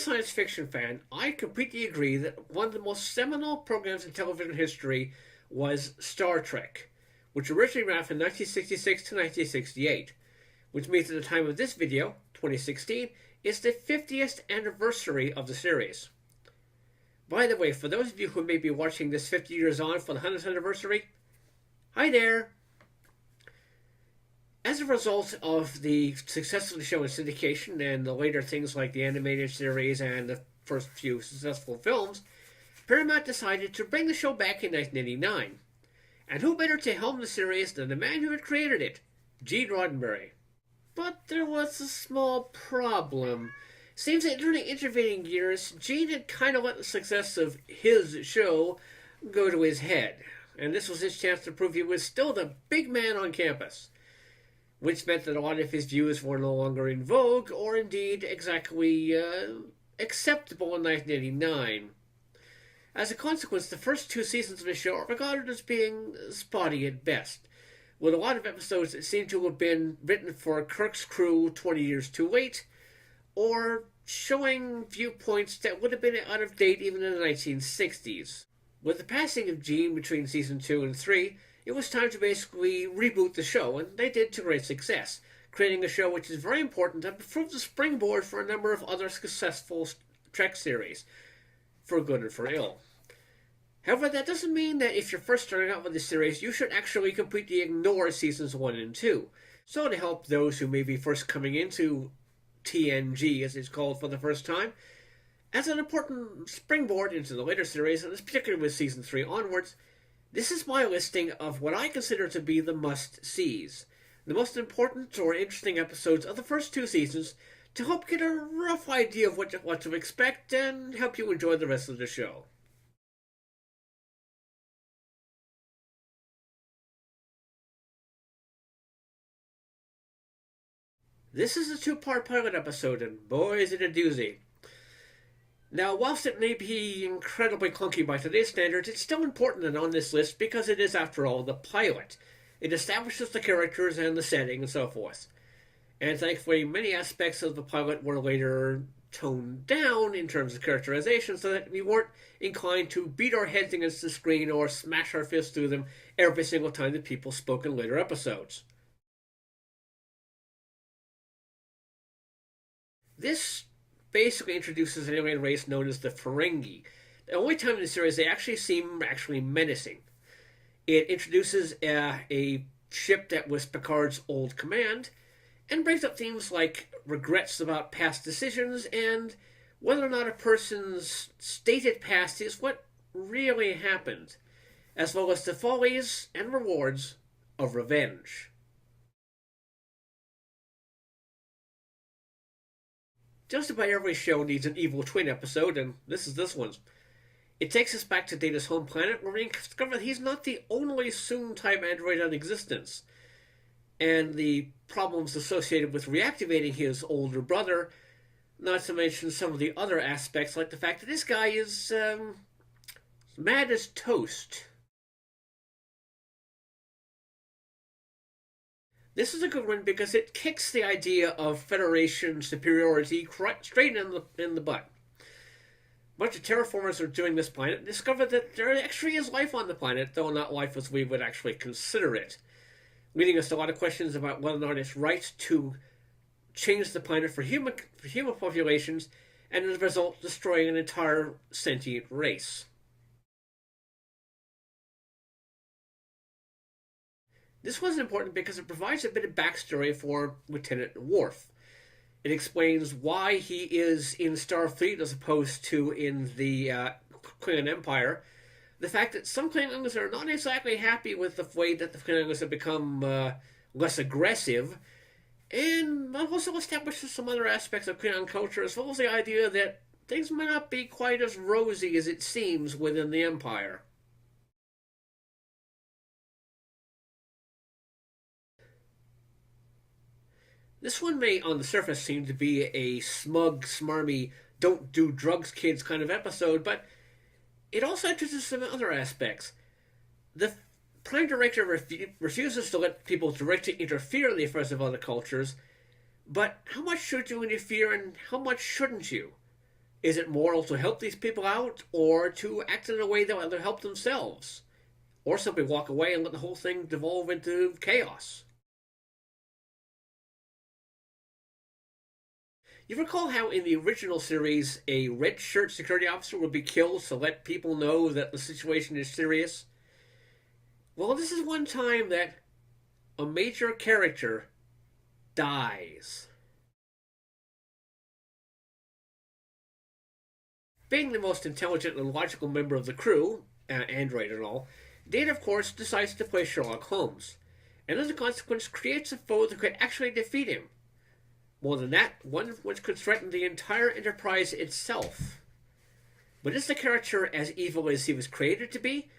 science fiction fan, I completely agree that one of the most seminal programs in television history was Star Trek, which originally ran from 1966 to 1968, which means at the time of this video, 2016, is the 50th anniversary of the series. By the way, for those of you who may be watching this 50 years on for the 100th anniversary, hi there! As a result of the success of the show in syndication and the later things like the animated series and the first few successful films, Paramount decided to bring the show back in 1989. And who better to helm the series than the man who had created it, Gene Roddenberry. But there was a small problem. Seems that during the intervening years, Gene had kind of let the success of his show go to his head, and this was his chance to prove he was still the big man on campus, which meant that a lot of his views were no longer in vogue or indeed exactly acceptable in 1989. As a consequence, the first two seasons of the show are regarded as being spotty at best, with a lot of episodes that seem to have been written for Kirk's crew 20 years too late, or showing viewpoints that would have been out of date even in the 1960s. With the passing of Gene between season 2 and 3, it was time to basically reboot the show, and they did to great success, creating a show which is very important and proved the springboard for a number of other successful Trek series, for good and for ill. However, that doesn't mean that if you're first starting out with the series, you should actually completely ignore seasons 1 and 2. So to help those who may be first coming into TNG, as it's called for the first time, as an important springboard into the later series, and particularly with season 3 onwards, this is my listing of what I consider to be the must-sees, the most important or interesting episodes of the first two seasons, to help get a rough idea of what to expect and help you enjoy the rest of the show. This is a two-part pilot episode, and boy is it a doozy. Now, whilst it may be incredibly clunky by today's standards, it's still important and on this list because it is, after all, the pilot. It establishes the characters and the setting and so forth. And thankfully, many aspects of the pilot were later toned down in terms of characterization so that we weren't inclined to beat our heads against the screen or smash our fists through them every single time that people spoke in later episodes. This basically introduces an alien race known as the Ferengi. The only time in the series they actually seem menacing. It introduces a ship that was Picard's old command, and brings up themes like regrets about past decisions and whether or not a person's stated past is what really happened, as well as the follies and rewards of revenge. Just about every show needs an evil twin episode, and this is this one. It takes us back to Data's home planet, where we discover that he's not the only Soong-type android in existence, and the problems associated with reactivating his older brother, not to mention some of the other aspects, like the fact that this guy is, mad as toast. This is a good one because it kicks the idea of Federation superiority straight in the butt. A bunch of terraformers are doing this planet and discover that there actually is life on the planet, though not life as we would actually consider it, leading us to a lot of questions about whether or not it's right to change the planet for human populations, and as a result destroying an entire sentient race. This was important because it provides a bit of backstory for Lieutenant Worf. It explains why he is in Starfleet as opposed to in the Klingon Empire. The fact that some Klingons are not exactly happy with the way that the Klingons have become less aggressive, and also establishes some other aspects of Klingon culture, as well as the idea that things might not be quite as rosy as it seems within the Empire. This one may, on the surface, seem to be a smug, smarmy, don't do drugs, kids kind of episode, but it also introduces some other aspects. The Prime Director refuses to let people directly interfere in the affairs of other cultures, but how much should you interfere and how much shouldn't you? Is it moral to help these people out, or to act in a way that will help themselves? Or simply walk away and let the whole thing devolve into chaos? You recall how in the original series a red shirt security officer would be killed to let people know that the situation is serious? Well, this is one time that a major character dies. Being the most intelligent and logical member of the crew, android and all, Data, of course, decides to play Sherlock Holmes, and as a consequence creates a foe that could actually defeat him. More than that, one which could threaten the entire Enterprise itself. But is the character as evil as he was created to be,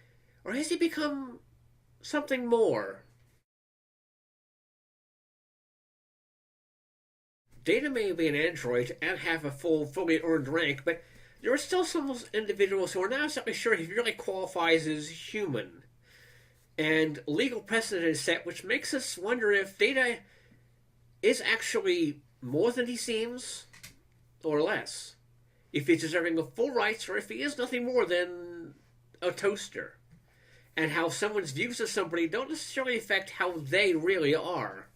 or has he become something more? Data may be an android and have a fully earned rank, but there are still some individuals who are not exactly sure he really qualifies as human. And legal precedent is set, which makes us wonder if Data is actually more than he seems, or less. If he's deserving of full rights, or if he is nothing more than a toaster. And how someone's views of somebody don't necessarily affect how they really are.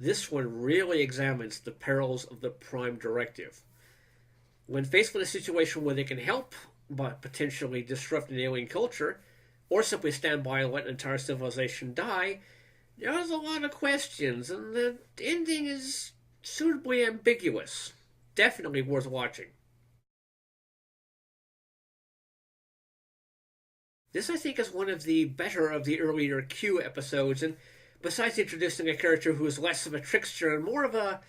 This one really examines the perils of the Prime Directive. When faced with a situation where they can help, but potentially disrupt an alien culture, or simply stand by and let an entire civilization die, there's a lot of questions, and the ending is suitably ambiguous. Definitely worth watching. This, I think, is one of the better of the earlier Q episodes, and besides introducing a character who is less of a trickster and more of a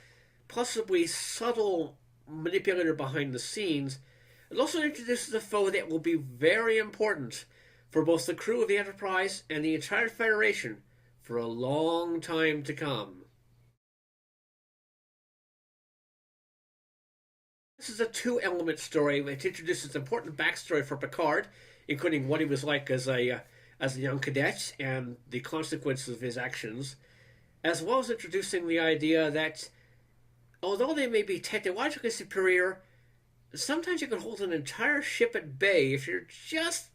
possibly subtle manipulator behind the scenes, it also introduces a foe that will be very important for both the crew of the Enterprise and the entire Federation for a long time to come. This is a two-element story which introduces important backstory for Picard, including what he was like as a young cadet and the consequences of his actions, as well as introducing the idea that although they may be technologically superior, sometimes you can hold an entire ship at bay if you're just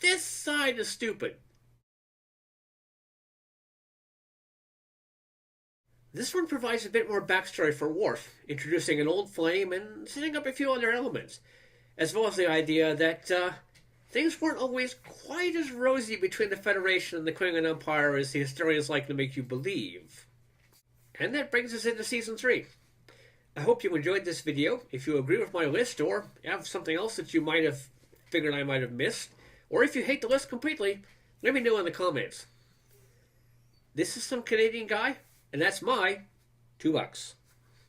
this side of stupid. This one provides a bit more backstory for Worf, introducing an old flame and setting up a few other elements, as well as the idea that things weren't always quite as rosy between the Federation and the Klingon Empire as the historians like to make you believe. And that brings us into Season 3. I hope you enjoyed this video. If you agree with my list, or have something else that you might have figured I might have missed, or if you hate the list completely, let me know in the comments. This is some Canadian guy, and that's my $2.